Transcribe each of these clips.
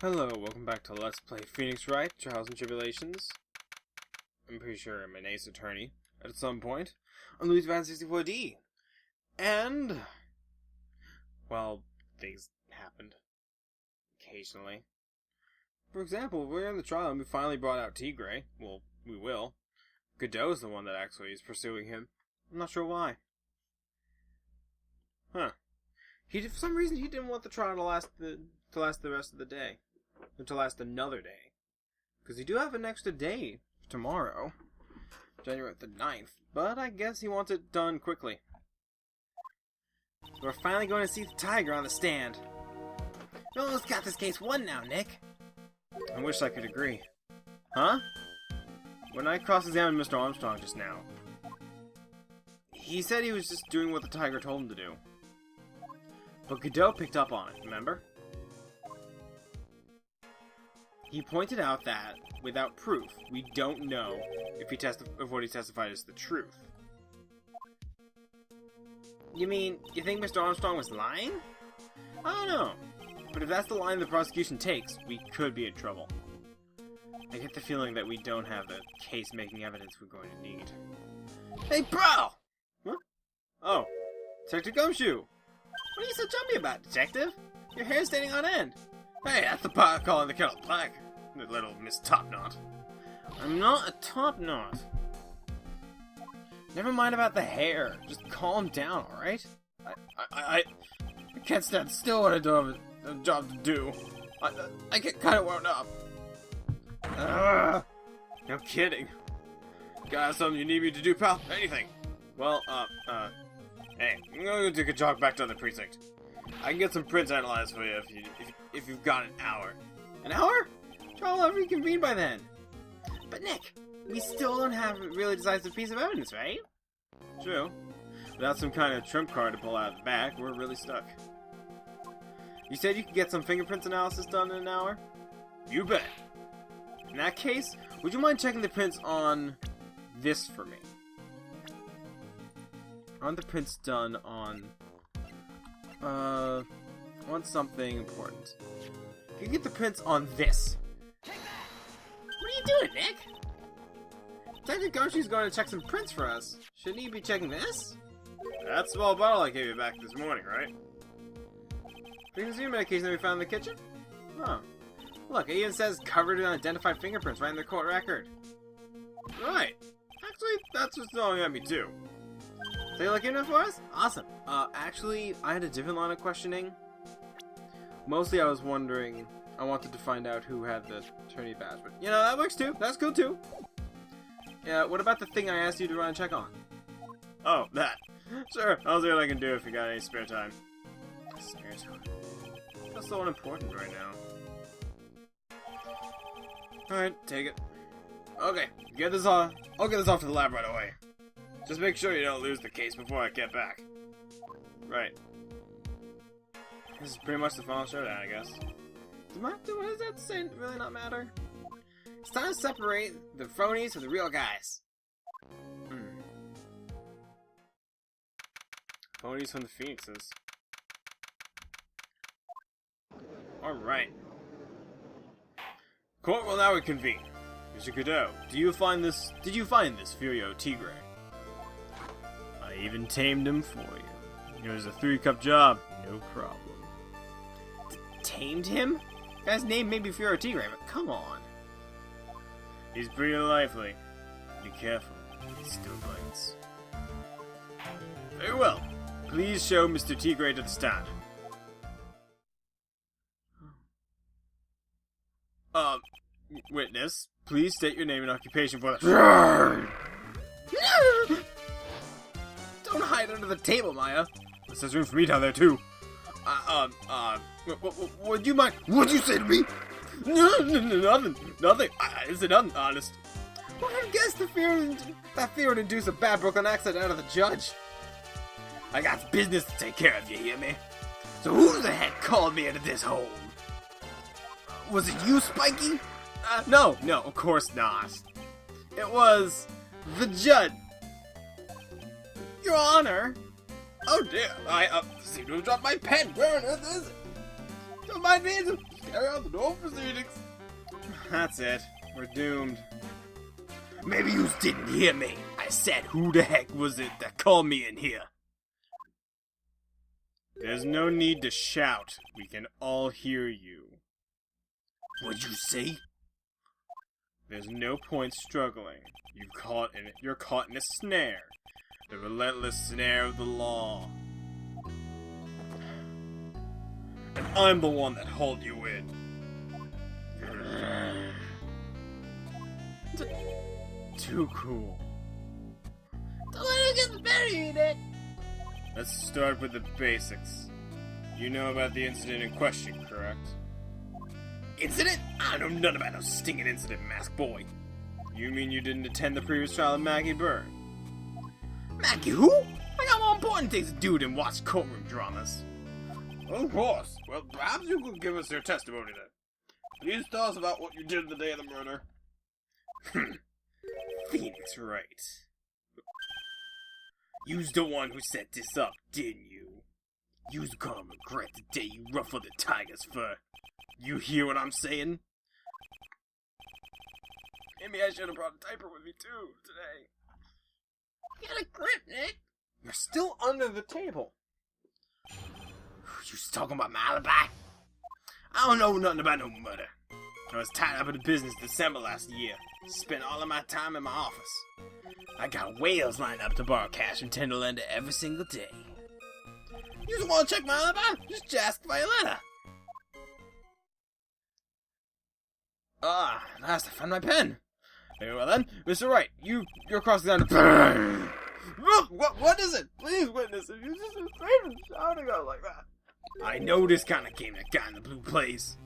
Hello, welcome back to Let's Play Phoenix Wright, Trials and Tribulations. I'm pretty sure I'm an ace attorney at some point on Louis Van 64D. And, well, things happened. Occasionally. For example, we're in the trial and we finally brought out Tigray. Well, we will. Godot's the one that actually is pursuing him. I'm not sure why. Huh. For some reason, he didn't want the trial to last the rest of the day. Or to last another day. Because you do have an extra day tomorrow. January the 9th. But I guess he wants it done quickly. We're finally going to see the tiger on the stand. You almost got this case won now, Nick. I wish I could agree. Huh? When I cross-examined Mr. Armstrong just now, he said he was just doing what the tiger told him to do. But Godot picked up on it, remember? He pointed out that, without proof, we don't know if what he testified is the truth. You mean, you think Mr. Armstrong was lying? I don't know. But if that's the line the prosecution takes, we could be in trouble. I get the feeling that we don't have the case-making evidence we're going to need. Hey, bro! What? Oh, Detective Gumshoe! What are you so jumpy about, Detective? Your hair's standing on end. Hey, that's the pot calling the kettle black. The little Miss Topknot. I'm not a Topknot. Never mind about the hair. Just calm down, alright? I can't stand still when I don't have a job to do. I get kind of wound up. No kidding. Got something you need me to do, pal? Anything. Well, hey, I'm gonna take a jog back to the precinct. I can get some prints analyzed for you if you've got an hour. An hour? Trial will have reconvened by then. But Nick, we still don't have a really decisive piece of evidence, right? True. Without some kind of trump card to pull out of the back, we're really stuck. You said you could get some fingerprints analysis done in an hour? You bet. In that case, would you mind checking the prints on this for me? Aren't the prints done on... I want something important. Can you get the prints on this? What are you doing, Nick? Detective Gumshoe's going to check some prints for us. Shouldn't he be checking this? That small bottle I gave you back this morning, right? Frequency medication that we found in the kitchen? Huh. Look, it even says covered in unidentified fingerprints right in the court record. Right. Actually, that's what's throwing at me too. So you looking at it for us? Awesome. Actually, I had a different line of questioning. Mostly I was wondering, I wanted to find out who had the attorney badge, but you know, that works too. That's cool too. Yeah, what about the thing I asked you to run and check on? Oh, that. Sure, I'll see what I can do if you got any spare time. Spare time? That's so unimportant right now. Alright, take it. Okay, get this off. I'll get this off to the lab right away. Just make sure you don't lose the case before I get back. Right. This is pretty much the final showdown, I guess. What does that say? Really not matter? It's time to separate the phonies from the real guys. Phonies from the phoenixes. Alright. Court will now reconvene. Mr. Godot, did you find this Furio Tigray? I even tamed him for you. It was a 3-cup job, no problem. Tamed him? The guy's name may be Furio Tigray, but come on. He's pretty lively. Be careful, he still bites. Very well. Please show Mr. Tigray to the stand. Witness, please state your name and occupation for the... Don't hide under the table, Maya. There's room for me down there, too. Would you mind? What'd you say to me? Nothing. Is it honest? Well, I guess that fear would induce a bad broken accent out of the judge. I got business to take care of, you hear me? So who the heck called me into this hole? Was it you, Spiky? No, of course not. It was the judge. Your Honor. Oh dear, I seem to have dropped my pen. Where on earth is it? Don't mind me, carry out the normal proceedings. That's it. We're doomed. Maybe you didn't hear me. I said, who the heck was it that called me in here? There's no need to shout. We can all hear you. What'd you say? There's no point struggling. You're caught in a snare. The relentless snare of the law. And I'm the one that hauled you in. Too cool. Don't let him get the berry in it. Let's start with the basics. You know about the incident in question, correct? Incident? I know nothing about no stinging incident, mask boy. You mean you didn't attend the previous trial of Maggie Byrne? Maggie who? I got more important things to do than watch courtroom dramas. Of course. Well, perhaps you could give us your testimony then. Please tell us about what you did the day of the murder. Phoenix Wright. You's the one who set this up, didn't you? You's gonna regret the day you ruffled the tiger's fur. You hear what I'm saying? Maybe I should have brought a diaper with me too today. Get a grip, Nick. You're still under the table. You was talking about my alibi? I don't know nothing about no murder. I was tied up in the business December last year. Spent all of my time in my office. I got whales lined up to borrow cash from Tenderlander every single day. You just want to check my alibi? Just ask for your letter. Ah, at last I found my pen. Very well then, Mr. Wright, you're cross-examined. What is it? Please, witness, if you're just afraid of shouting out like that. I know this kind of game that guy in the blue plays.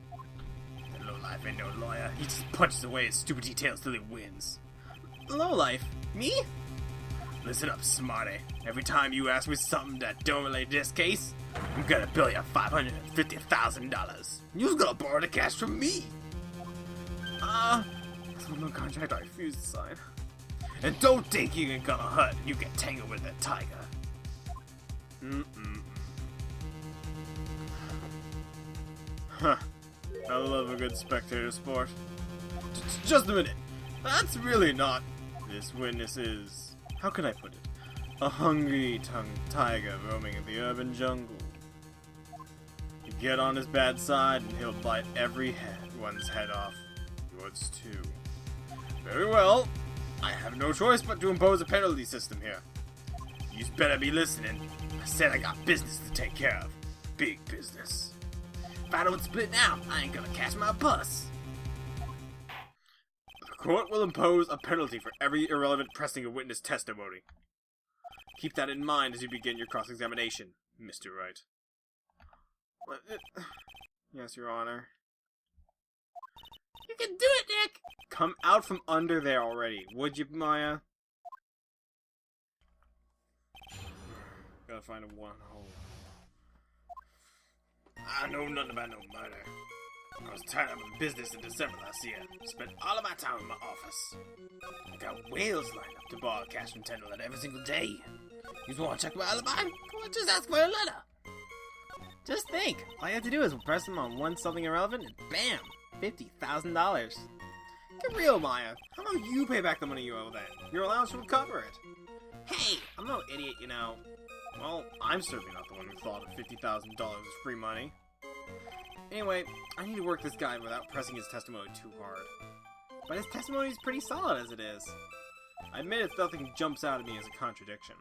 The lowlife ain't no lawyer. He just punches away his stupid details till he wins. Lowlife? Me? Listen up, smarty. Every time you ask me something that don't relate to this case, I'm gonna bill you $550,000. You're gonna borrow the cash from me. That's one contract I refuse to sign. And don't think you ain't gonna hurt and you get tangled with that tiger. Huh. I love a good spectator sport. Just a minute. That's really not. This witness is, how can I put it? A hungry-tongued tiger roaming in the urban jungle. You get on his bad side and he'll bite one's head off. Yours too. Very well. I have no choice but to impose a penalty system here. You better be listening. I said I got business to take care of. Big business. If I don't split now, I ain't gonna catch my bus. The court will impose a penalty for every irrelevant pressing of witness testimony. Keep that in mind as you begin your cross-examination, Mr. Wright. Yes, Your Honor. You can do it, Nick! Come out from under there already, would you, Maya? Gotta find a one hole. I know nothing about no murder. I was tied up in business in December last year. Spent all of my time in my office. I got whales lined up to borrow cash from Tenderland every single day. You want to check my alibi? Come on, just ask for a letter. Just think, all you have to do is press them on something irrelevant and bam! $50,000. Get real, Maya. How about you pay back the money you owe then? Your allowance will cover it. Hey, I'm no idiot, you know. Well, I'm certainly not the one who thought of $50,000 as free money. Anyway, I need to work this guy without pressing his testimony too hard. But his testimony is pretty solid as it is. I admit if nothing jumps out at me as a contradiction.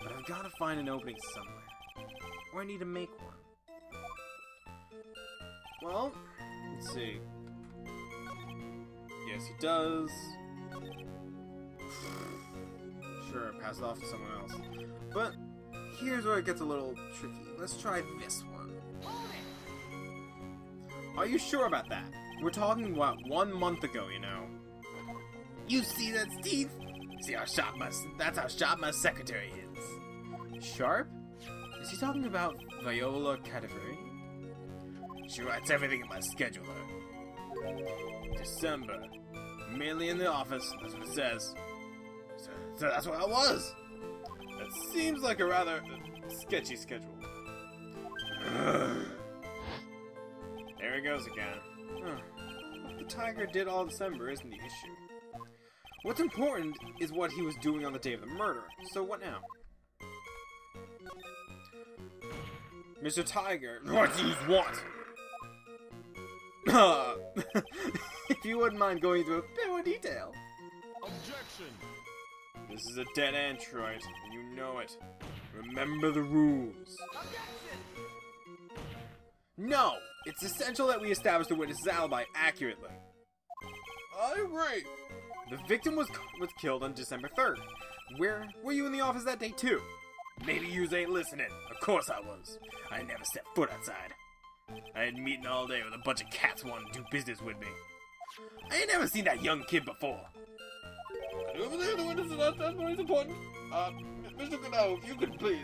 But I've got to find an opening somewhere. Or I need to make one. Well, let's see. Yes, he does. Sure, pass it off to someone else. But here's where it gets a little tricky. Let's try this one. Are you sure about that? We're talking, what, 1 month ago, you know? You see that, Steve? See how sharp that's how sharp my secretary is. Sharp? Is he talking about Viola Cadaveri? She writes everything in my scheduler. December. Mainly in the office, that's what it says. So that's what I was. That seems like a rather sketchy schedule. There we he goes again. What the tiger did all December isn't the issue. What's important is what he was doing on the day of the murder. So what now? Mr. Tiger, what do you want? If you wouldn't mind going into a bit more detail. Objection! This is a dead end, Wright, and you know it. Remember the rules. Objection! No! It's essential that we establish the witness's alibi accurately. I agree. The victim was killed on December 3rd. Where were you in the office that day too? Maybe yous ain't listening. Of course I was. I never stepped foot outside. I had a meeting all day with a bunch of cats wanting to do business with me. I ain't never seen that young kid before. Over there, the witness to that testimony is important. Mr. Goodell, if you could please.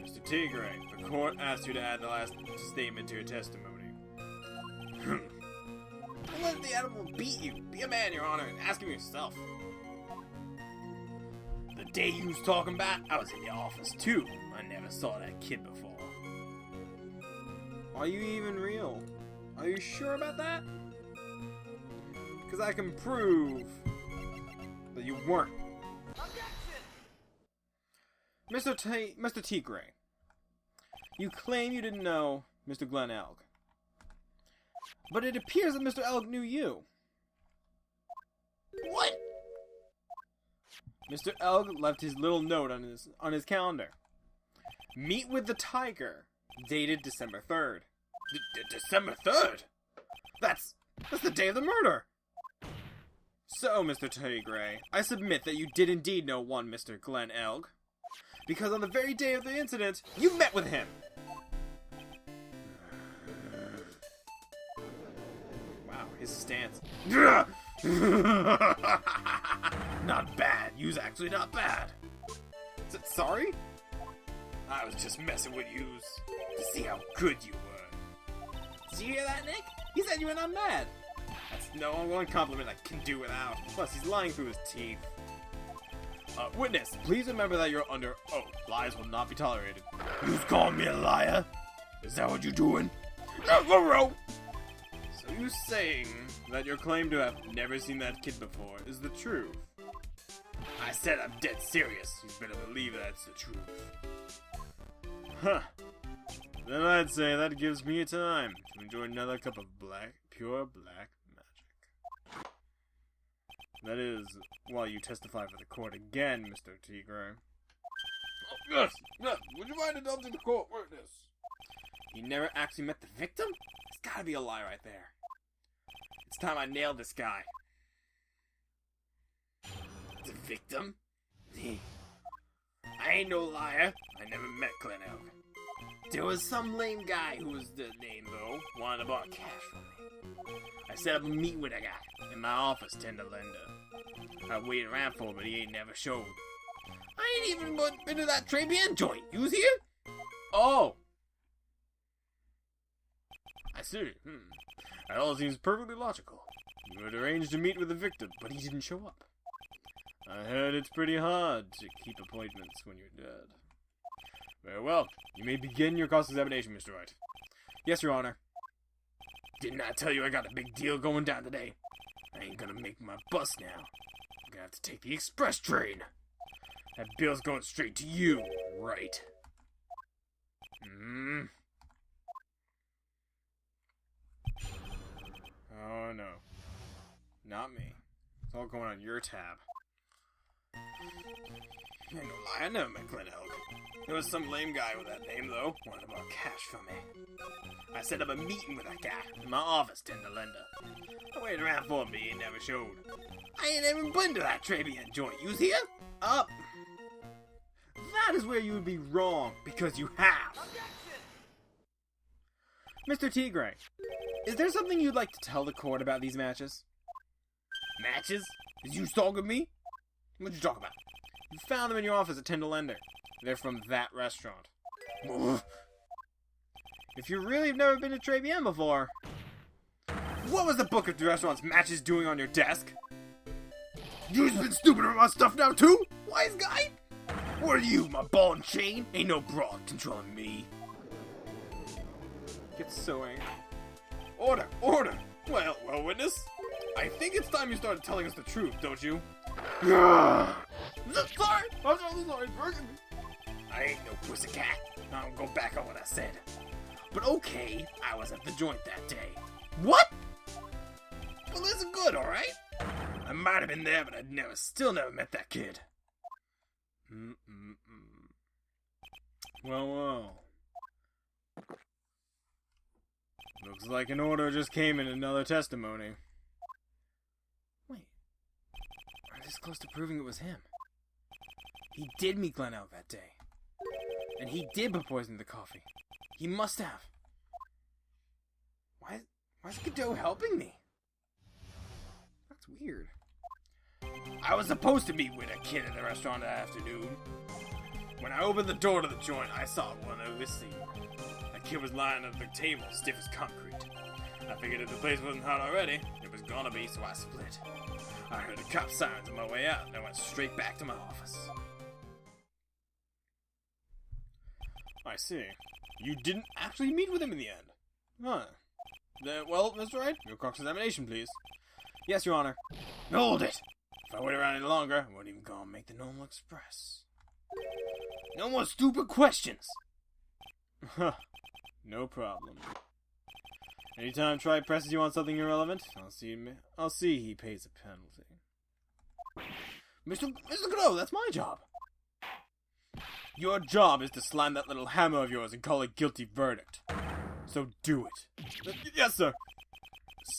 Mr. Tigre, the court asked you to add the last statement to your testimony. Don't let the animal beat you. Be a man, Your Honor, and ask him yourself. The day you was talking about, I was in the office too. I never saw that kid before. Are you even real? Are you sure about that? Because I can prove that you weren't. Mr. Tigre, you claim you didn't know Mr. Glenn Elg. But it appears that Mr. Elg knew you. What? Mr. Elg left his little note on his calendar. Meet with the tiger, dated December 3rd. December 3rd? That's the day of the murder. So, Mr. Tigre, I submit that you did indeed know one Mr. Glenn Elg. Because on the very day of the incident, you met with him! Wow, his stance. Not bad. You's actually not bad. Sorry? I was just messing with yous to see how good you were. Did you hear that, Nick? He said you were not mad. That's no one compliment I can do without. Plus, he's lying through his teeth. Witness, please remember that you're under oath. Lies will not be tolerated. Who's calling me a liar? Is that what you're doing? So you saying that your claim to have never seen that kid before is the truth? I said I'm dead serious. You better believe that's the truth. Huh. Then I'd say that gives me time to enjoy another cup of pure black magic. That is, while you testify for the court again, Mr. Tigre. Oh, yes. Would you mind indulging the court witness? You never actually met the victim? It's gotta be a lie right there. It's time I nailed this guy. The victim? I ain't no liar. I never met Glenn Elg. There was some lame guy who was the name, though, wanted to borrow cash from me. I set up a meeting with a guy in my office, tender lender. I waited around for him, but he ain't never showed. I ain't even been to that Très Bien joint. You was here? Oh. I see. That all seems perfectly logical. You had arranged to meet with the victim, but he didn't show up. I heard it's pretty hard to keep appointments when you're dead. Very well. You may begin your cross-examination, Mr. Wright. Yes, Your Honor. Didn't I tell you I got a big deal going down today? I ain't gonna make my bus now. I'm gonna have to take the express train. That bill's going straight to you, Wright. Oh, no. Not me. It's all going on your tab. I ain't no lie, I never met Glenn Elg. There was some lame guy with that name, though. Wanted to borrow cash from me. I set up a meeting with that guy in my office, tender lender. I waited around for him, but he ain't never showed. I ain't even been to that Très Bien joint. You was here? Up. That is where you would be wrong, because you have. Mr. Tigre, is there something you'd like to tell the court about these matches? Matches? Is you stalking me? What'd you talk about? You found them in your office at Tender Lender. They're from that restaurant. If you really have never been to Très Bien before, what was the book of the restaurant's matches doing on your desk? You've been stupid about my stuff now too? Wise guy? What are you, my ball and chain? Ain't no broad controlling me. Get suing. Order! Order! Well, witness? I think it's time you started telling us the truth, don't you? Sorry! I'm so sorry. I ain't no pussycat. I'll go back on what I said. But okay, I was at the joint that day. What? Well, listen good, alright? I might have been there, but I'd still never met that kid. Well. Looks like an order just came in another testimony. Wait. I'm this close to proving it was him. He did meet Glen Elk that day. And he did put poison in the coffee. He must have. Why's Godot helping me? That's weird. I was supposed to meet with a kid at the restaurant that afternoon. When I opened the door to the joint, I saw one overseas. The kid was lying at the table, stiff as concrete. I figured if the place wasn't hot already, it was gonna be, so I split. I heard the cop sirens on my way out, and I went straight back to my office. I see. You didn't actually meet with him in the end. Huh. Well, Mr. Wright, your cross-examination, please. Yes, Your Honor. Hold it! If I wait around any longer, I wouldn't even go and make the normal express. No more stupid questions! No problem. Anytime Tri presses you on something irrelevant, I'll see he pays a penalty. Mr. Godot, that's my job! Your job is to slam that little hammer of yours and call a guilty verdict. So do it. Yes, sir.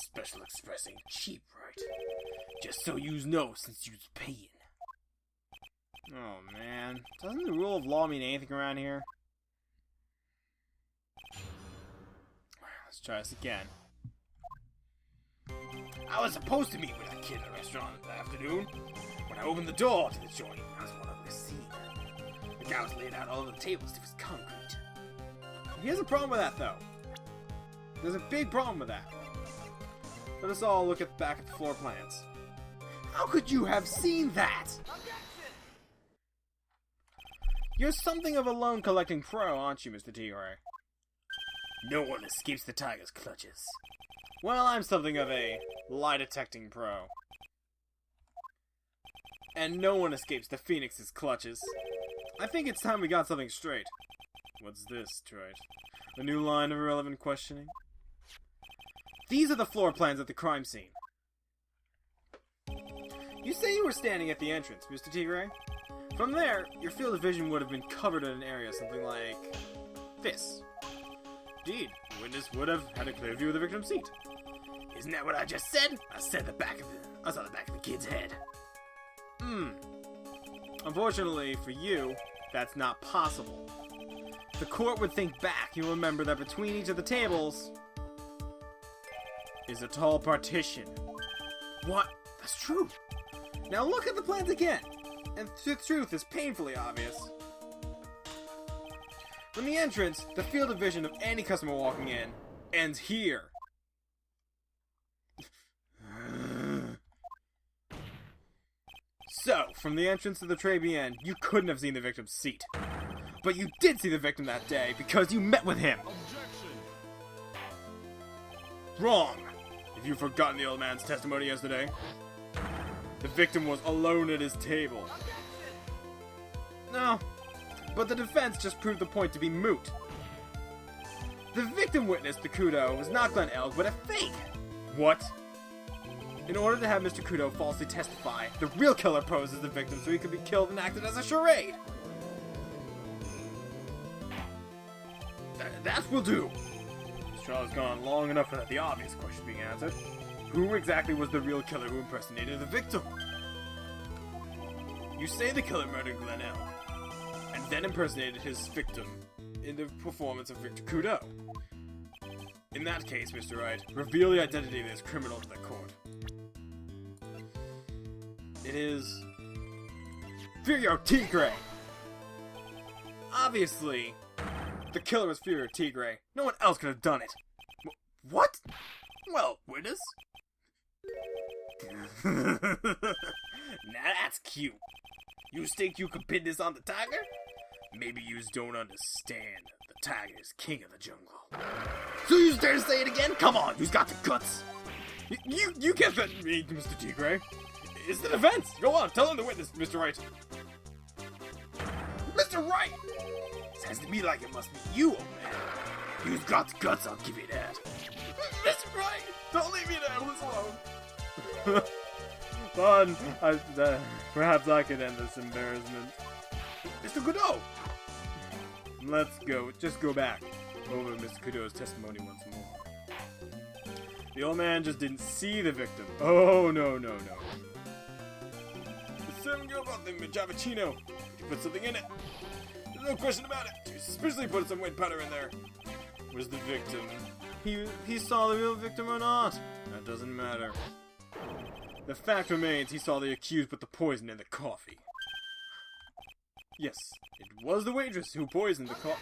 Special express ain't cheap, right? Just so you know, since you's paying. Oh, man. Doesn't the rule of law mean anything around here? Let's try this again. I was supposed to meet with that kid at the restaurant that afternoon. When I opened the door to the joint, I was one of the scene. The guy was laid out all over the table, stiff as concrete. Here's a problem with that, though. There's a big problem with that. Let us all look back at the floor plans. How could you have seen that? You're something of a loan-collecting pro, aren't you, Mr. Tigre? No one escapes the tiger's clutches. Well, I'm something of a lie-detecting pro. And no one escapes the Phoenix's clutches. I think it's time we got something straight. What's this, Troy? A new line of irrelevant questioning? These are the floor plans at the crime scene. You say you were standing at the entrance, Mr. Tigre. From there, your field of vision would have been covered in an area something like this. Indeed, the witness would have had a clear view of the victim's seat. Isn't that what I just said? I saw the back of the kid's head. Unfortunately for you, that's not possible. The court would think back. You'll remember that between each of the tables is a tall partition. What? That's true. Now look at the plans again, and the truth is painfully obvious. From the entrance, the field of vision of any customer walking in ends here. So, from the entrance to the tray bien, you couldn't have seen the victim's seat. But you did see the victim that day because you met with him. Objection. Wrong. If you've forgotten the old man's testimony yesterday, the victim was alone at his table. No, but the defense just proved the point to be moot. The victim witness, the Kudo, was not Glen Elk, but a fake. What? In order to have Mr. Kudo falsely testify, the real killer posed as the victim so he could be killed and acted as a charade. That will do. This trial has gone on long enough without the obvious question being answered. Who exactly was the real killer who impersonated the victim? You say the killer murdered Glen Elk, and then impersonated his victim in the performance of Victor Kudo. In that case, Mr. Wright, reveal the identity of this criminal to the court. It is Furio Tigre. Obviously, the killer was Furio Tigre. No one else could have done it. What? Well, witness? Now that's cute. You think you could pin this on the tiger? Maybe you don't understand. The tiger is king of the jungle. So you dare to say it again? Come on, you've got the guts. You can't threaten me, Mr. Tigre. It's the defense. Go on, tell him the witness, Mr. Wright. Mr. Wright! Sounds to me like it must be you, old man. You've got the guts, I'll give you that. Mr. Wright, don't leave me there alone. Fun. Perhaps I could end this embarrassment. Mr. Godot. Let's go. Just go back over Mr. Kudo's testimony once more. The old man just didn't see the victim. Oh, no. The servant girl brought them a Javachino. He put something in it. There's no question about it. He suspiciously put some white powder in there. Where's the victim? He saw the real victim or not. That doesn't matter. The fact remains he saw the accused put the poison in the coffee. Yes, it was the waitress who poisoned the coffee.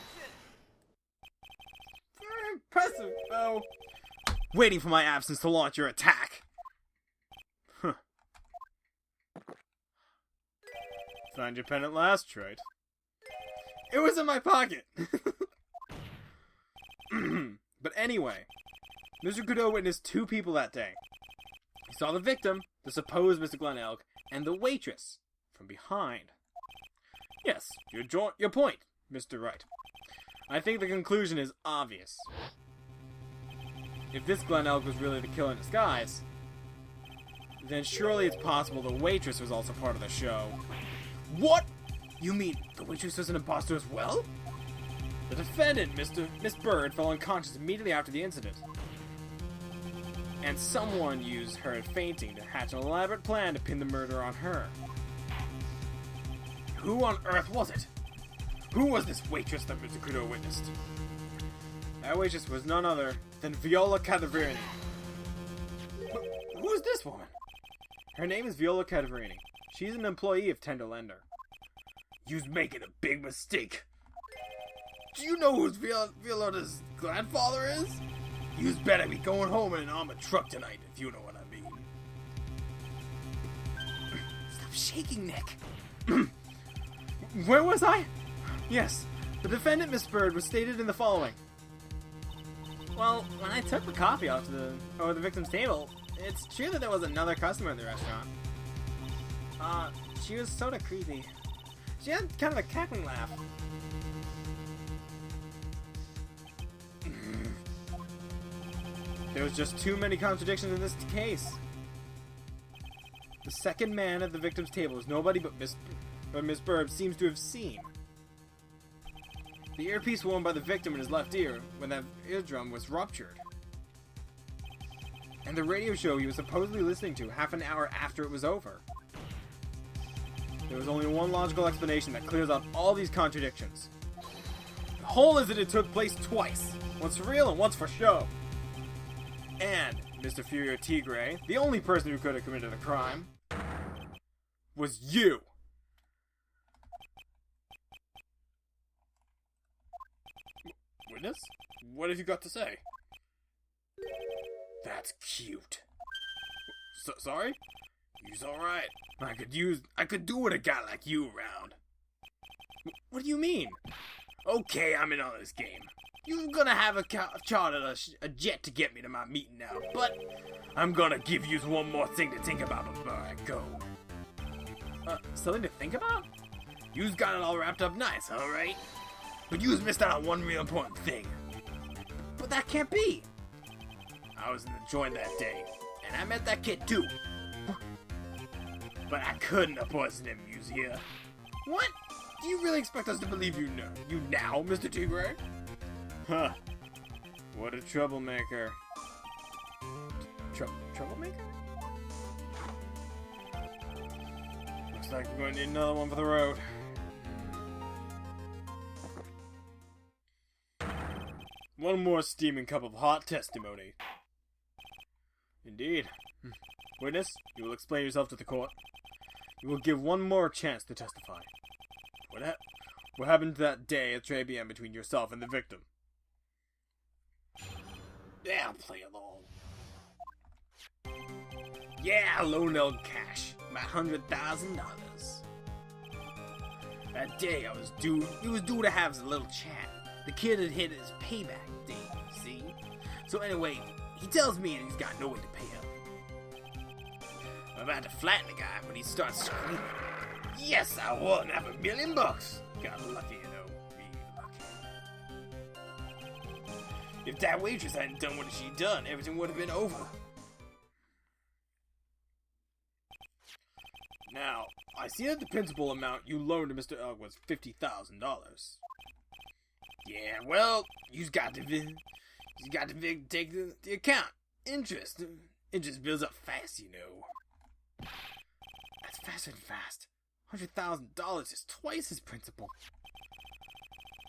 Very impressive, though. Waiting for my absence to launch your attack. Huh. Find your pen at last, Wright. It was in my pocket. But anyway, Mr. Godot witnessed two people that day. He saw the victim, the supposed Mr. Glenelg, and the waitress from behind. Yes, your point, Mr. Wright. I think the conclusion is obvious. If this Glenelg was really the killer in disguise, then surely it's possible the waitress was also part of the show. What? You mean the waitress was an imposter as well? The defendant, Miss Bird, fell unconscious immediately after the incident. And someone used her fainting to hatch an elaborate plan to pin the murder on her. Who on earth was it? Who was this waitress that Mr. Kudo witnessed? That waitress was none other than Viola Cadaverini. Who is this woman? Her name is Viola Cadaverini. She's an employee of Tenderlander. You's making a big mistake. Do you know who Viola's grandfather is? You's better be going home in an armored truck tonight, if you know what I mean. Stop shaking, Nick. Where was I? Yes, the defendant, Miss Bird, was stated in the following. Well, when I took the coffee off the victim's table, it's true that there was another customer in the restaurant. She was sort of creepy. She had kind of a cackling laugh. There was just too many contradictions in this case. The second man at the victim's table was nobody but Miss Bird seems to have seen. The earpiece worn by the victim in his left ear when that eardrum was ruptured. And the radio show he was supposedly listening to half an hour after it was over. There was only one logical explanation that clears up all these contradictions. The whole is that it took place twice. Once for real and once for show. And Mr. Furio Tigre, the only person who could have committed the crime, was you. Witness? What have you got to say? That's cute. Sorry? You's alright. I could do with a guy like you around. What do you mean? Okay, I'm in on this game. You're gonna have a charter a jet to get me to my meeting now, but I'm gonna give you one more thing to think about before I go. Something to think about? You's got it all wrapped up nice, alright? But you's missed out on one real important thing. But that can't be! I was in the joint that day, and I met that kid too. But I couldn't have poisoned him, you's here. What? Do you really expect us to believe you now, Mr. Tigre? Huh. What a troublemaker. Troublemaker? Looks like we're going to need another one for the road. One more steaming cup of hot testimony. Indeed. Witness, you will explain yourself to the court. You will give one more chance to testify. What happened that day at 3 p.m. between yourself and the victim? Yeah, I'll play along. Yeah, loan out cash. About $100,000. That day we was due to have a little chat. The kid had hit his payback days. So anyway, he tells me he's got no way to pay up. I'm about to flatten the guy when he starts screaming. Yes, I won $500,000. Got lucky, you know. Really lucky. If that waitress hadn't done what she done, everything would have been over. Now, I see that the principal amount you loaned to Mr. Elk was $50,000. Yeah, well, you've got to take the account. Interest builds up fast, you know. That's faster than fast. $100,000 is twice his principal.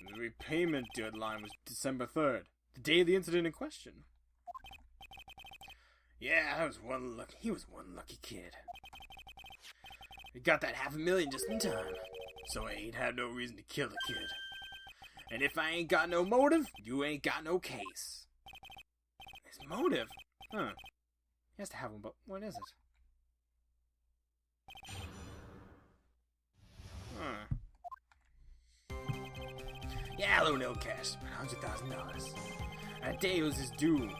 The repayment deadline was December 3rd, the day of the incident in question. Yeah, he was one lucky kid. He got that $500,000 just in time, so I ain't had no reason to kill the kid. And if I ain't got no motive, you ain't got no case. His motive? Huh. He has to have one, but what is it? Huh. Yeah, I loaned no cash, $100,000. That day was his due.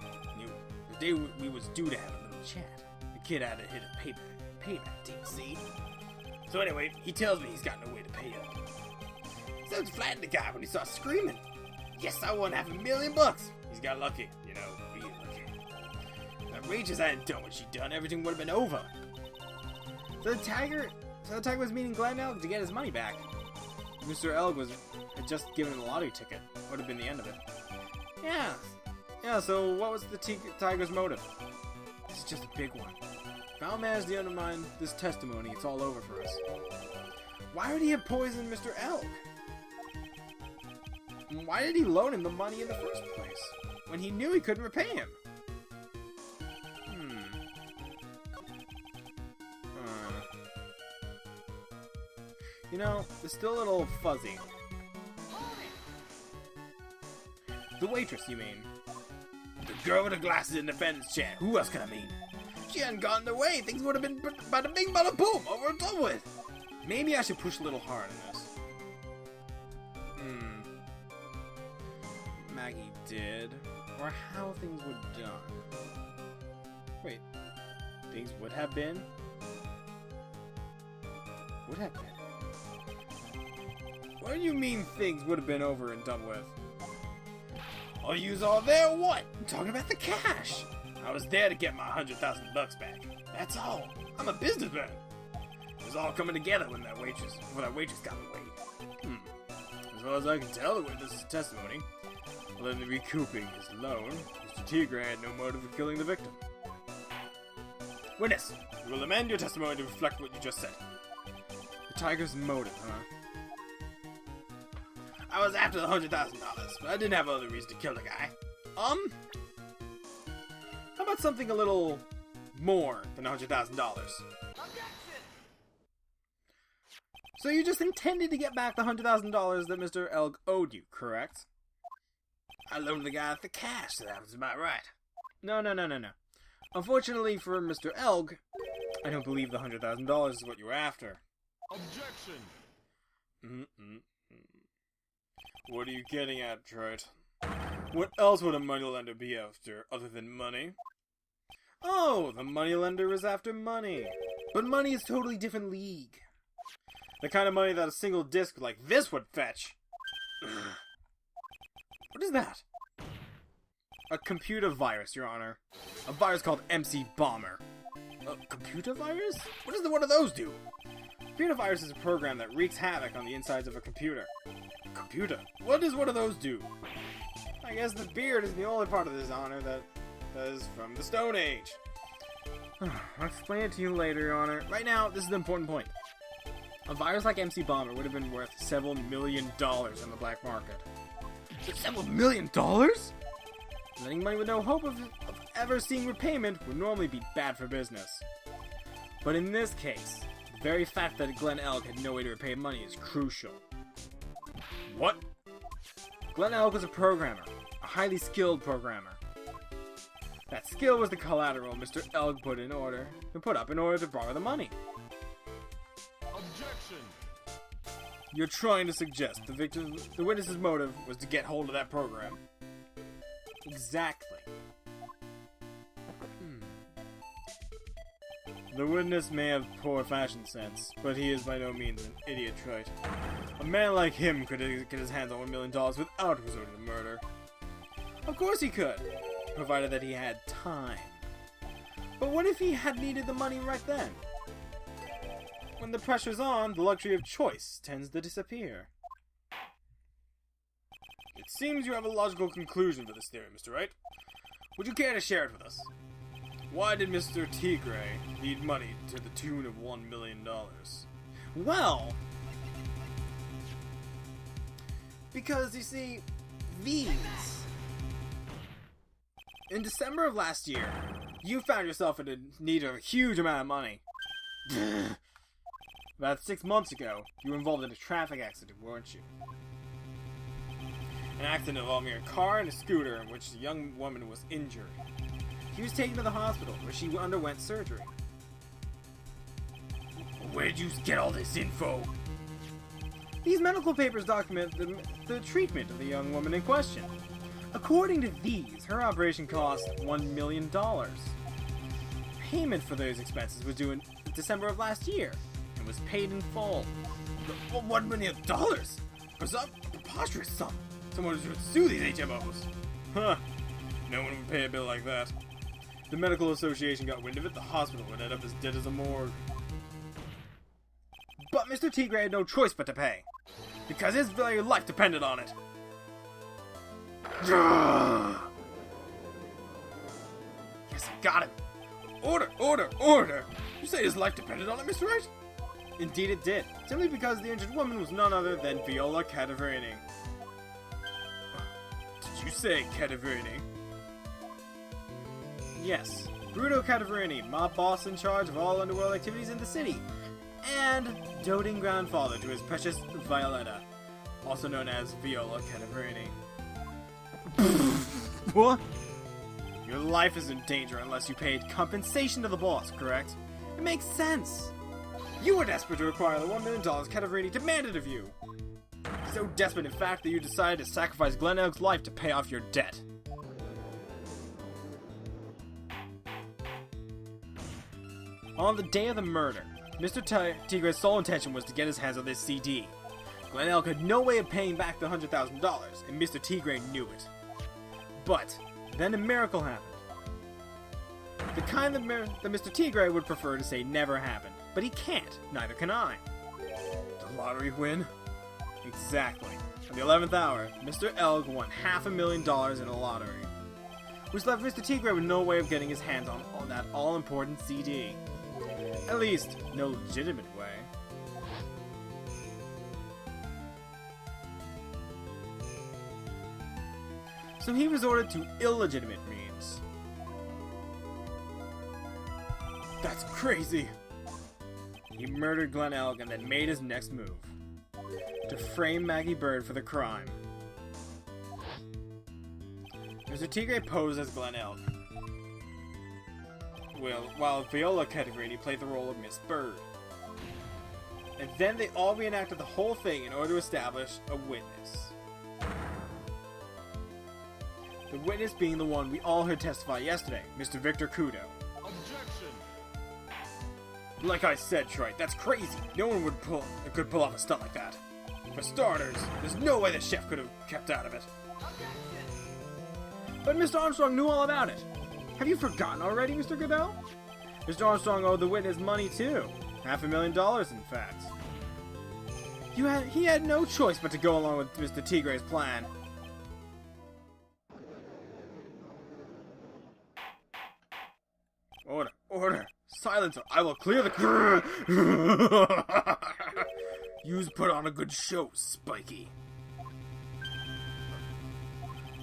The day we was due to have a little chat. The kid had to hit a payback date, see? So anyway, he tells me he's got no way to pay up. So it's flattened the guy when he starts screaming. Yes, I won $500,000. He's got lucky, you know, really lucky. If Rachel hadn't done what she done, everything would have been over. So the tiger was meeting Glenn Elk to get his money back. Mr. Elk had just given him a lottery ticket. Would have been the end of it. Yeah, so what was the tiger's motive? This is just a big one. If Al managed to undermine this testimony, it's all over for us. Why would he have poisoned Mr. Elk? And why did he loan him the money in the first place, when he knew he couldn't repay him? You know, it's still a little fuzzy. The waitress, you mean? The girl with the glasses in the defendant's chair. Who else can I mean? She hadn't gotten away. Things would have been bada bing bada boom, over and done with. Maybe I should push a little hard on this. Maggie did, or how things were done. Wait, things would have been? Would have been? What do you mean things would have been over and done with? Are you all there or what? I'm talking about the cash. I was there to get my $100,000 back. That's all. I'm a businessman. It was all coming together when that waitress got away. As far as I can tell, the witness's testimony, other than recouping his loan, Mr. Tigre had no motive for killing the victim. Witness, you will amend your testimony to reflect what you just said. The tiger's motive, huh? I was after the $100,000, but I didn't have other reason to kill the guy. How about something a little more than $100,000? So you just intended to get back the $100,000 that Mr. Elk owed you, correct? I loaned the guy the cash, so that was about right. No. Unfortunately for Mr. Elk, I don't believe the $100,000 is what you were after. Objection! What are you getting at, Wright? What else would a moneylender be after, other than money? Oh, the moneylender is after money. But money is a totally different league. The kind of money that a single disc like this would fetch. What is that? A computer virus, Your Honor. A virus called MC Bomber. A computer virus? What does one of those do? A computer virus is a program that wreaks havoc on the insides of a computer. Computer? What does one of those do? I guess the beard is the only part of this, Honor, that is from the Stone Age. I'll explain it to you later, Your Honor. Right now, this is the important point. A virus like MC Bomber would have been worth several $1 million on the black market. Several $1 million? Lending money with no hope of ever seeing repayment would normally be bad for business. But in this case, the very fact that Glenn Elk had no way to repay money is crucial. What? Glenn Elk was a programmer, a highly skilled programmer. That skill was the collateral Mr. Elk put up in order to borrow the money. Objection! You're trying to suggest the witness's motive was to get hold of that program. Exactly. The witness may have poor fashion sense, but he is by no means an idiot trite. A man like him could get his hands on $1 million without resorting to murder. Of course he could, provided that he had time. But what if he had needed the money right then? When the pressure's on, the luxury of choice tends to disappear. It seems you have a logical conclusion for this theory, Mr. Wright. Would you care to share it with us? Why did Mr. Tigre need money to the tune of $1 million? Well, because you see, these. In December of last year, you found yourself in need of a huge amount of money. About 6 months ago, you were involved in a traffic accident, weren't you? An accident involving a car and a scooter in which a young woman was injured. She was taken to the hospital, where she underwent surgery. Where did you get all this info? These medical papers document the treatment of the young woman in question. According to these, her operation cost $1 million. Payment for those expenses was due in December of last year, and was paid in full. $1 million? Preposterous sum! Someone should sue these HMOs! Huh. No one would pay a bill like that. The medical association got wind of it, the hospital would end up as dead as a morgue. But Mr. Tigre had no choice but to pay, because his very life depended on it. Yes, I got him! Order! Order! Order! You say his life depended on it, Mr. Wright? Indeed it did, simply because the injured woman was none other than Viola Cadaverini. Did you say Cadaverini? Yes, Bruto Cadaverini, mob boss in charge of all underworld activities in the city, and doting grandfather to his precious Violetta, also known as Viola Cadaverini. What? Your life is in danger unless you paid compensation to the boss, correct? It makes sense. You were desperate to acquire the $1 million Cadaverini demanded of you. So desperate, in fact, that you decided to sacrifice Glen Elk's life to pay off your debt. On the day of the murder, Mr. Tigre's sole intention was to get his hands on this CD. Glen Elk had no way of paying back the $100,000, and Mr. Tigre knew it. But then a miracle happened. The kind that Mr. Tigre would prefer to say never happened, but he can't, neither can I. The lottery win? Exactly. At the 11th hour, Mr. Elk won $500,000 in a lottery, which left Mr. Tigre with no way of getting his hands on that all-important CD. At least, no legitimate way. So he resorted to illegitimate means. That's crazy! He murdered Glen Elk and then made his next move. To frame Maggie Bird for the crime. Mr. Tigre posed as Glen Elk, while Viola Cadaverini played the role of Miss Bird. And then they all reenacted the whole thing in order to establish a witness. The witness being the one we all heard testify yesterday, Mr. Victor Kudo. Objection! Like I said, Wright, that's crazy. No one could pull off a stunt like that. For starters, there's no way the chef could have kept out of it. But Mr. Armstrong knew all about it. Have you forgotten already, Mr. Goodell? Mr. Armstrong owed the witness money too. $500,000, in fact. He had no choice but to go along with Mr. Tigre's plan. Order! Order! Silence or I will clear the... You's put on a good show, Spiky.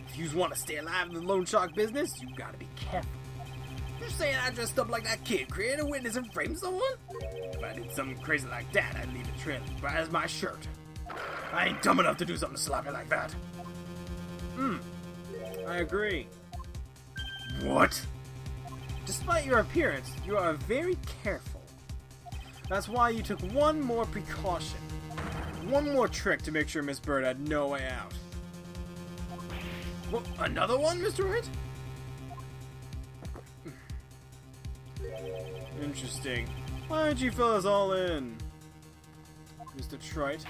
If you want to stay alive in the loan shark business, you gotta be careful. You saying I dressed up like that kid, create a witness and frame someone? If I did something crazy like that, I'd leave a trail as bright as my shirt. I ain't dumb enough to do something sloppy like that. I agree. What? Despite your appearance, you are very careful. That's why you took one more precaution. One more trick to make sure Miss Bird had no way out. What, another one, Mr. Wright? Interesting. Why don't you fill us all in? Mr. Wright?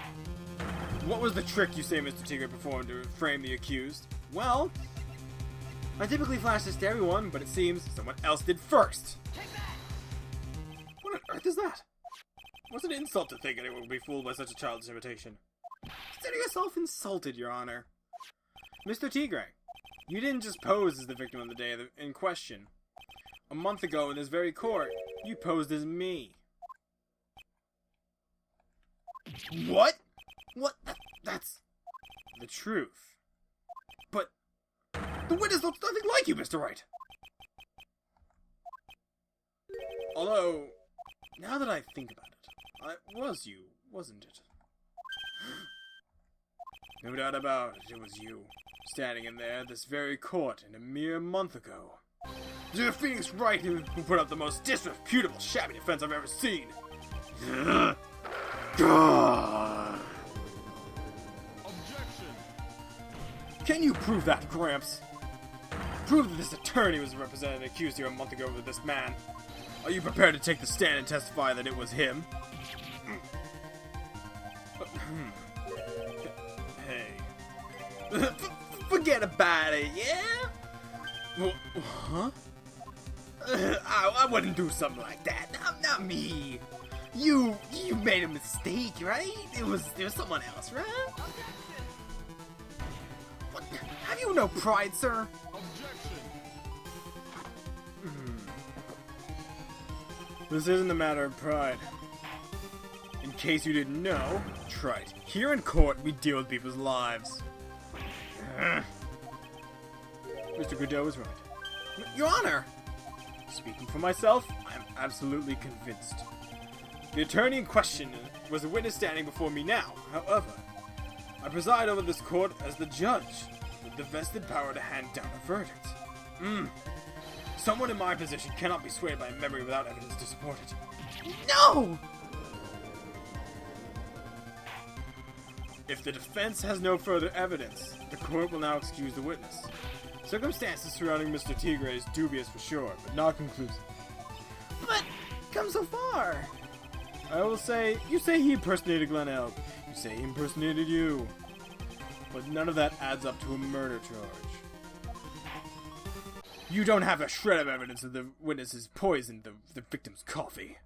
What was the trick you say Mr. Tigre performed to frame the accused? Well, I typically flash this to everyone, but it seems someone else did first. What on earth is that? What's an insult to think anyone would be fooled by such a childish imitation? Consider yourself insulted, Your Honor. Mr. Tigre, you didn't just pose as the victim on the day in question. A month ago in this very court, you posed as me. What? What? That's the truth. But the witness looks nothing like you, Mr. Wright. Although, now that I think about it, it was you, wasn't it? No doubt about it, it was you, standing in there, this very court, in a mere month ago. You're Phoenix Wright who put up the most disreputable, shabby defense I've ever seen. Objection! Can you prove that, Gramps? Prove that this attorney was represented and accused here a month ago with this man. Are you prepared to take the stand and testify that it was him? Hey. Forget about it, yeah? Huh? I wouldn't do something like that. Not me. You made a mistake, right? It was someone else, right? What? Have you no pride, sir? Objection! This isn't a matter of pride. In case you didn't know, Trite, here in court we deal with people's lives. Mr. Godot was right. Your Honor! Speaking for myself, I'm absolutely convinced. The attorney in question was a witness standing before me now. However, I preside over this court as the judge, with the vested power to hand down a verdict. Someone in my position cannot be swayed by memory without evidence to support it. No! If the defense has no further evidence, the court will now excuse the witness. Circumstances surrounding Mr. Tigre is dubious for sure, but not conclusive. But, come so far! I will say, you say he impersonated Glen Elk. You say he impersonated you. But none of that adds up to a murder charge. You don't have a shred of evidence that the witnesses poisoned the victim's coffee.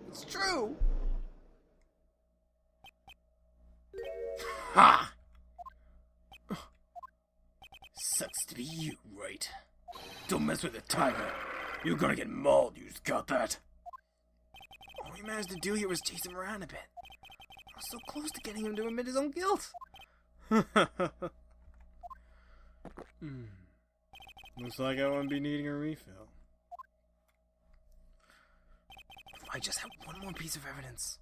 It's true! Ha! Sucks to be you, Wright. Don't mess with the tiger. You're gonna get mauled, you just got that. All we managed to do here was chase him around a bit. I was so close to getting him to admit his own guilt. Looks like I won't be needing a refill. If I just had one more piece of evidence.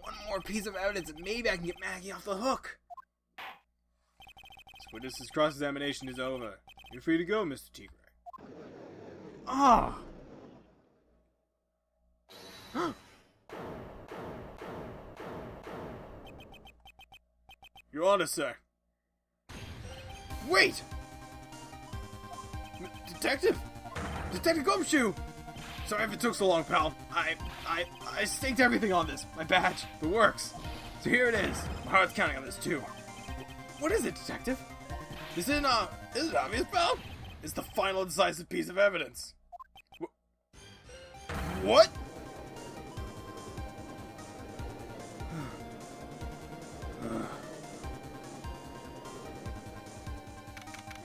One more piece of evidence and maybe I can get Maggie off the hook. This witness's cross-examination is over. You're free to go, Mr. Tigre. Ah! Your Honor, sir. Wait! Detective! Detective Gumshoe! Sorry if it took so long, pal. I staked everything on this. My badge, the works. So here it is. My heart's counting on this too. What is it, Detective? This isn't obvious, pal. It's the final decisive piece of evidence. What?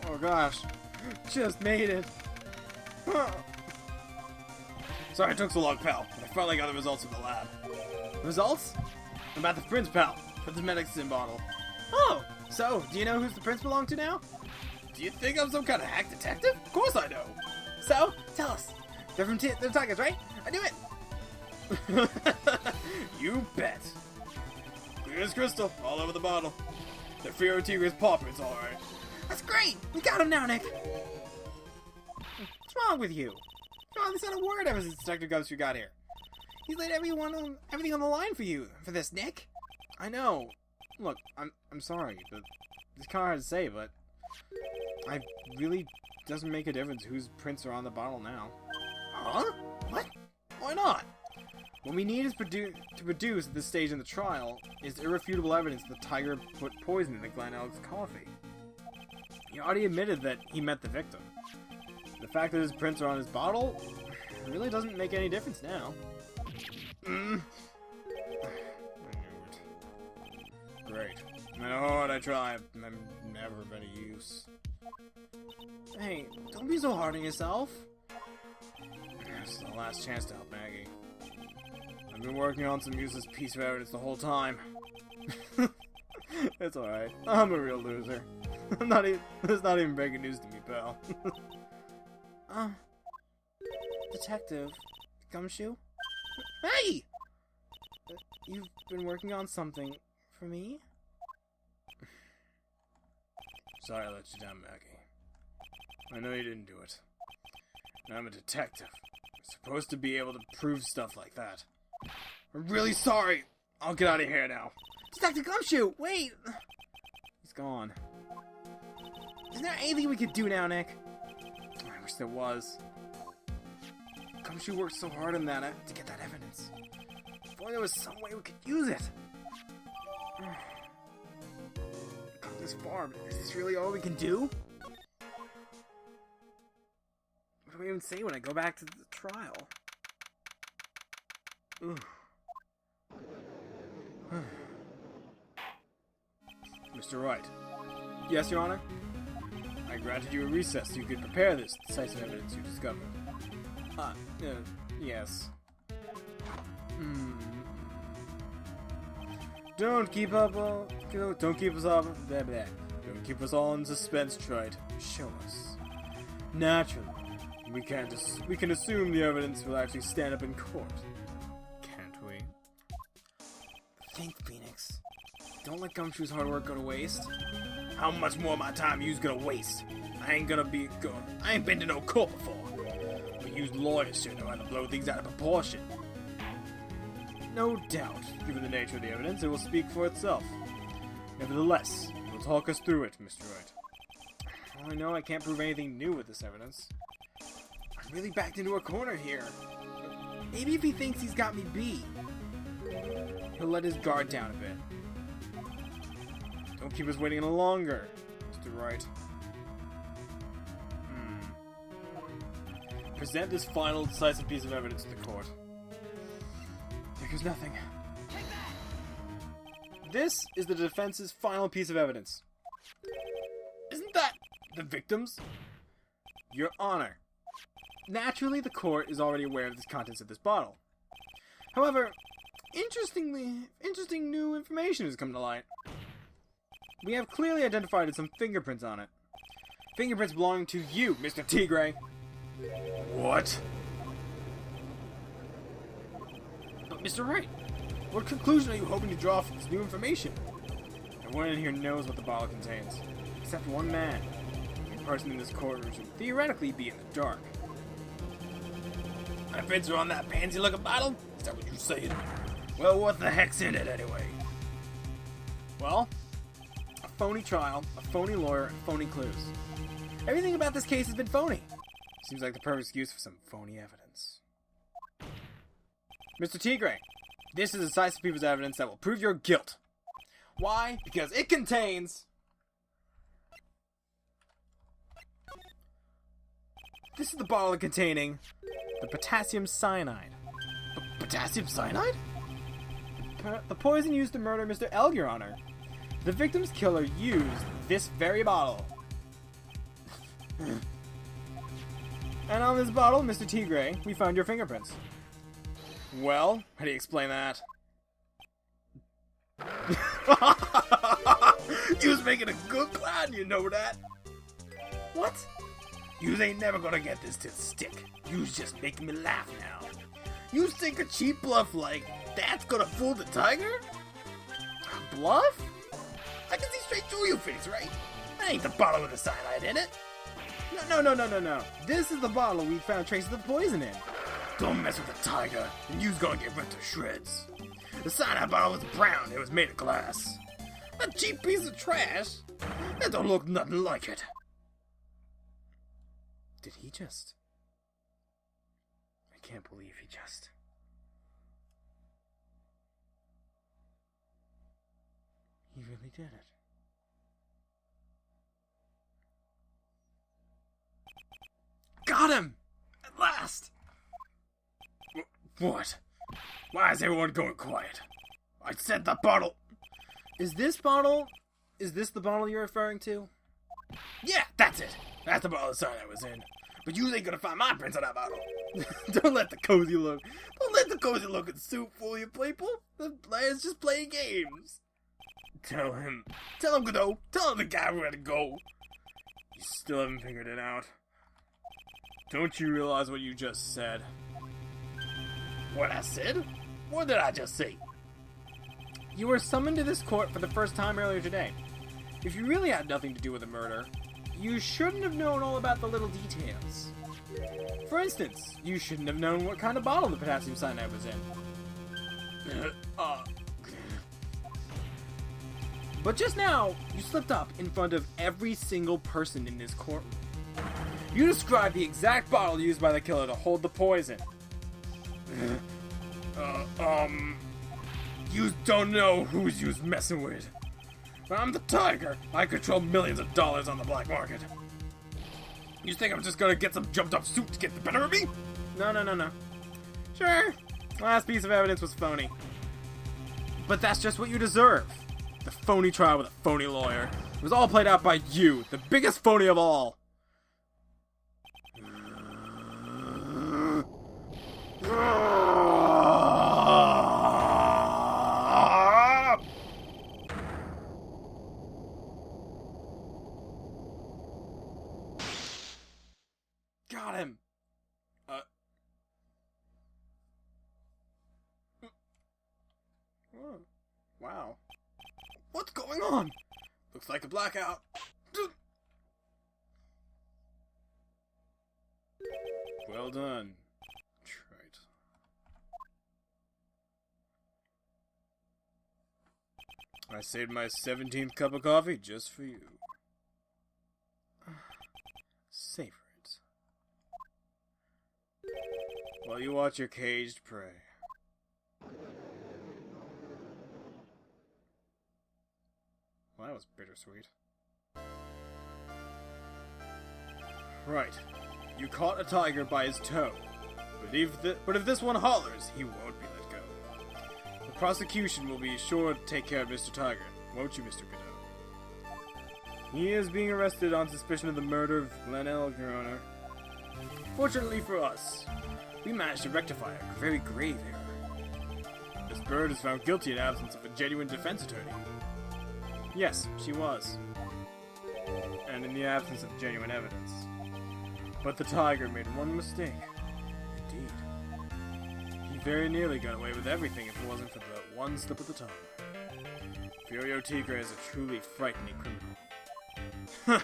Oh gosh. Just made it. Sorry it took so long, pal, but I finally got the results from the lab. Results? About the prints, pal, for the medicine bottle. Oh, so, do you know whose the prints belong to now? Do you think I'm some kind of hack detective? Of course I know. So, tell us. They're from they're tigers, right? I knew it. You bet. Clear as crystal, all over the bottle. They're Fio Tigre's paw prints, alright. That's great! We got him now, Nick! What's wrong with you? You haven't said a word ever since Detective Gumshoe got here. He's laid everything on the line for you, for this, Nick. I know. Look, I'm sorry, but it's kind of hard to say, but I really doesn't make a difference whose prints are on the bottle now. Huh? What? Why not? What we need is to produce at this stage in the trial is irrefutable evidence the tiger put poison in the Glen Elk's coffee. He already admitted that he met the victim. The fact that his prints are on his bottle really doesn't make any difference now. I knew it. Great. No matter how hard I try, I'm never of any use. Hey, don't be so hard on yourself. This is the last chance to help Maggie. I've been working on some useless piece of evidence the whole time. It's alright. I'm a real loser. It's not even breaking news to me, pal. Detective Gumshoe? Hey! You've been working on something for me? Sorry I let you down, Maggie. I know you didn't do it. I'm a detective. I'm supposed to be able to prove stuff like that. I'm really sorry! I'll get out of here now. Detective Gumshoe! Wait! He's gone. Isn't there anything we could do now, Nick? I wish there was. Gumshoe worked so hard on that to get that evidence. If only there was some way we could use it. We've come this far, but is this really all we can do? What do I even say when I go back to the trial? Ooh. Mr. Wright. Yes, Your Honor? I granted you a recess so you could prepare this decisive evidence you discovered. Yes. Don't keep us all in suspense, Wright. Show us. Naturally, we can assume the evidence will actually stand up in court. Can't we? Think, Phoenix. Don't let Gumshoe's hard work go to waste. How much more of my time you's gonna waste? I ain't been to no court before. But you lawyers should know how to blow things out of proportion. No doubt, given the nature of the evidence, it will speak for itself. Nevertheless, you will talk us through it, Mr. Wright. Well, I know I can't prove anything new with this evidence. I'm really backed into a corner here. Maybe if he thinks he's got me beat, he'll let his guard down a bit. Don't keep us waiting any longer, Mr. Wright. Present this final, decisive piece of evidence to the court. There goes nothing. This is the defense's final piece of evidence. Isn't that the victims? Your Honor. Naturally, the court is already aware of the contents of this bottle. However, interesting new information has come to light. We have clearly identified some fingerprints on it. Fingerprints belonging to you, Mr. Tigre. What? But Mr. Wright, what conclusion are you hoping to draw from this new information? Everyone in here knows what the bottle contains, except one man. The person in this courtroom should theoretically be in the dark. My prints are on that pansy-looking bottle? Is that what you're saying? Well, what the heck's in it anyway? Well, a phony trial, a phony lawyer, and phony clues. Everything about this case has been phony. Seems like the perfect excuse for some phony evidence. Mr. Tigre, this is a decisive piece of evidence that will prove your guilt. Why? Because it contains... This is the bottle containing the potassium cyanide. Potassium cyanide? The poison used to murder Mr. L, Your Honor. The victim's killer used this very bottle. And on this bottle, Mr. Tigre, we found your fingerprints. Well, how do you explain that? You was making a good plan, you know that? What? You ain't never gonna get this to stick. You's just making me laugh now. You think a cheap bluff like that's gonna fool the tiger? Bluff? I can see straight through you, Phoenix, right? That ain't the bottle with the cyanide in it. No. This is the bottle we found traces of poison in. Don't mess with the tiger, and you's gonna get ripped to shreds. The cyanide bottle was brown. It was made of glass. A cheap piece of trash. That don't look nothing like it. Did he just... I can't believe he just... He really did it. Got him! At last! What? Why is everyone going quiet? I said the bottle! Is this bottle... Is this the bottle you're referring to? Yeah, that's it! That's the bottle of sign I was in. But you ain't gonna find my prints on that bottle. Don't let the cozy look... Don't let the cozy look and suit fool you, people. The player's just playing games. Tell him, Godot. Tell him the guy where to go. You still haven't figured it out. Don't you realize what you just said? What I said? What did I just say? You were summoned to this court for the first time earlier today. If you really had nothing to do with the murder, you shouldn't have known all about the little details. For instance, you shouldn't have known what kind of bottle the potassium cyanide was in. But just now, you slipped up in front of every single person in this courtroom. You described the exact bottle used by the killer to hold the poison. You don't know who's you messing with. I'm the Tiger. I control millions of dollars on the black market. You think I'm just gonna get some jumped up suit to get the better of me? No. Sure, last piece of evidence was phony. But that's just what you deserve. The phony trial with a phony lawyer. It was all played out by you, the biggest phony of all. Got him. Wow. What's going on? Looks like a blackout. Well done, Wright. I saved my 17th cup of coffee just for you. Savor it. While you watch your caged prey. Well, that was bittersweet. Right. You caught a tiger by his toe. But if this one hollers, he won't be let go. The prosecution will be sure to take care of Mr. Tiger, won't you, Mr. Godot? He is being arrested on suspicion of the murder of Glenn L., Your Honor. Fortunately for us, we managed to rectify a very grave error. Miss Bird is found guilty in absence of a genuine defense attorney. Yes, she was. And in the absence of genuine evidence. But the tiger made one mistake. Indeed. He very nearly got away with everything if it wasn't for the one slip of the tongue. Furio Tigre is a truly frightening criminal.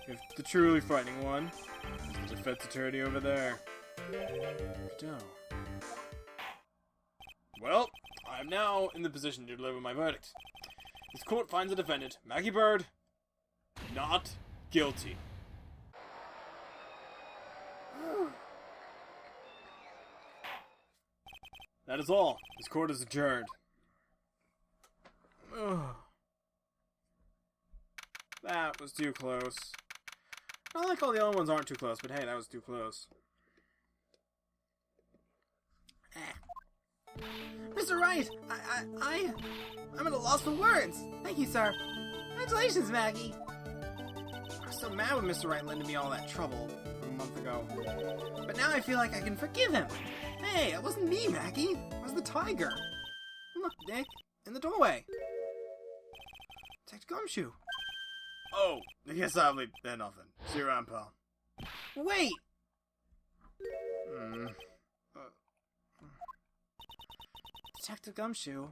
If the truly frightening one is the defense attorney over there. Godot. Well, I am now in the position to deliver my verdict. This court finds the defendant, Maggie Bird, not guilty. That is all. This court is adjourned. That was too close. Not like all the other ones aren't too close, but hey, that was too close. Mr. Wright, I'm at a loss for words. Thank you, sir. Congratulations, Maggie. I was so mad when Mr. Wright lent me all that trouble a month ago. But now I feel like I can forgive him. Hey, it wasn't me, Maggie. It was the tiger. Look, Nick, in the doorway. Detective Gumshoe. Oh, I guess I'll leave nothing. See you around, pal. Wait! Detective Gumshoe.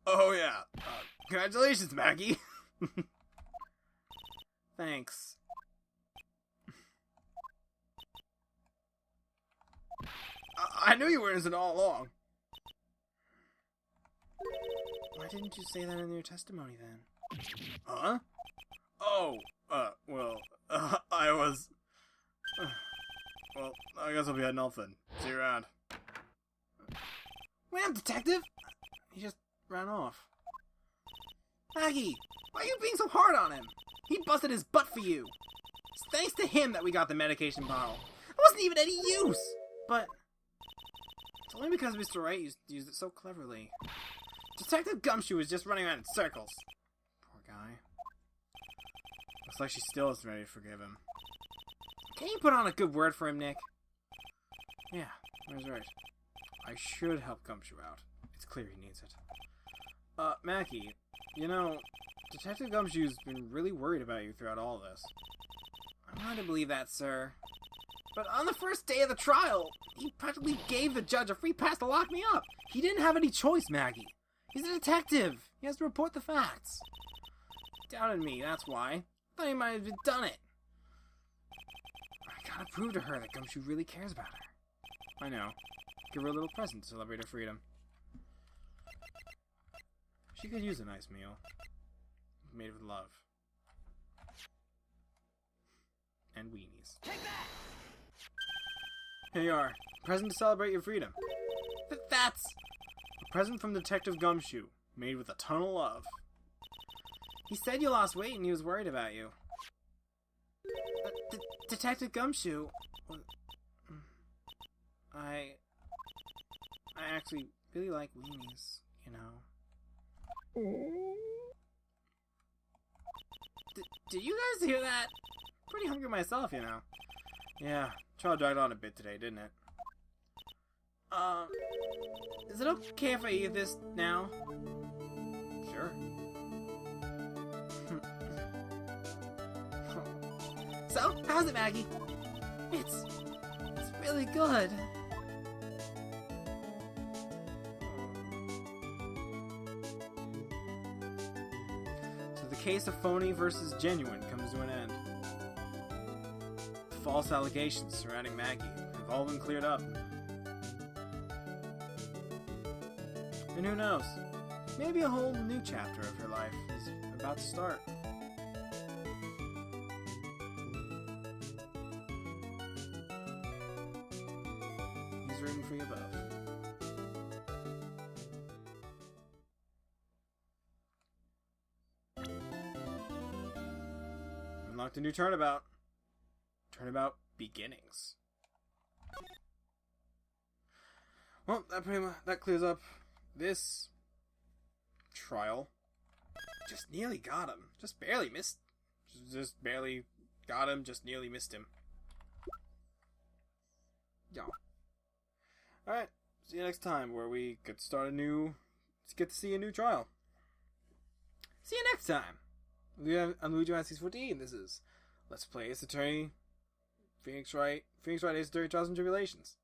Oh yeah. Congratulations, Maggie. Thanks. I knew you were innocent all along. Why didn't you say that in your testimony then? Huh? Oh, well, I was... well, I guess I'll be heading off then. See you around. Wait up, detective! He just ran off. Maggie, why are you being so hard on him? He busted his butt for you. It's thanks to him that we got the medication bottle. It wasn't even any use! But it's only because Mr. Wright used it so cleverly. Detective Gumshoe was just running around in circles. Poor guy. Looks like she still isn't ready to forgive him. Can you put on a good word for him, Nick? Yeah, that's right. I should help Gumshoe out. It's clear he needs it. Mackie, you know, Detective Gumshoe's been really worried about you throughout all this. I'm glad to believe that, sir. But on the first day of the trial, he practically gave the judge a free pass to lock me up. He didn't have any choice, Maggie. He's a detective. He has to report the facts. He doubted me, that's why. Thought he might have done it. I gotta prove to her that Gumshoe really cares about her. I know. Give her a little present to celebrate her freedom. She could use a nice meal. Made with love. And weenies. Take that! Here you are. A present to celebrate your freedom. That's... A present from Detective Gumshoe. Made with a ton of love. He said you lost weight and he was worried about you. Detective Gumshoe... I actually really like weenies, you know. Did you guys hear that? Pretty hungry myself, you know. Yeah, trial dragged on a bit today, didn't it? Is it okay if I eat this now? Sure. So, how's it, Maggie? It's really good. So the case of phony versus genuine comes to an end. The false allegations surrounding Maggie have all been cleared up. And who knows? Maybe a whole new chapter of her life is about to start. He's rooting for you both. Unlocked a new turnabout. Turnabout beginnings. Well, that clears up this trial. Just nearly got him. Just barely missed. Just barely got him. Just nearly missed him. Yeah. Alright. See you next time where we get to start a new... get to see a new trial. See you next time. I'm Luigi Mancy's 14. This is Let's Play Ace Attorney. Phoenix Wright. Ace Attorney Trials and Tribulations.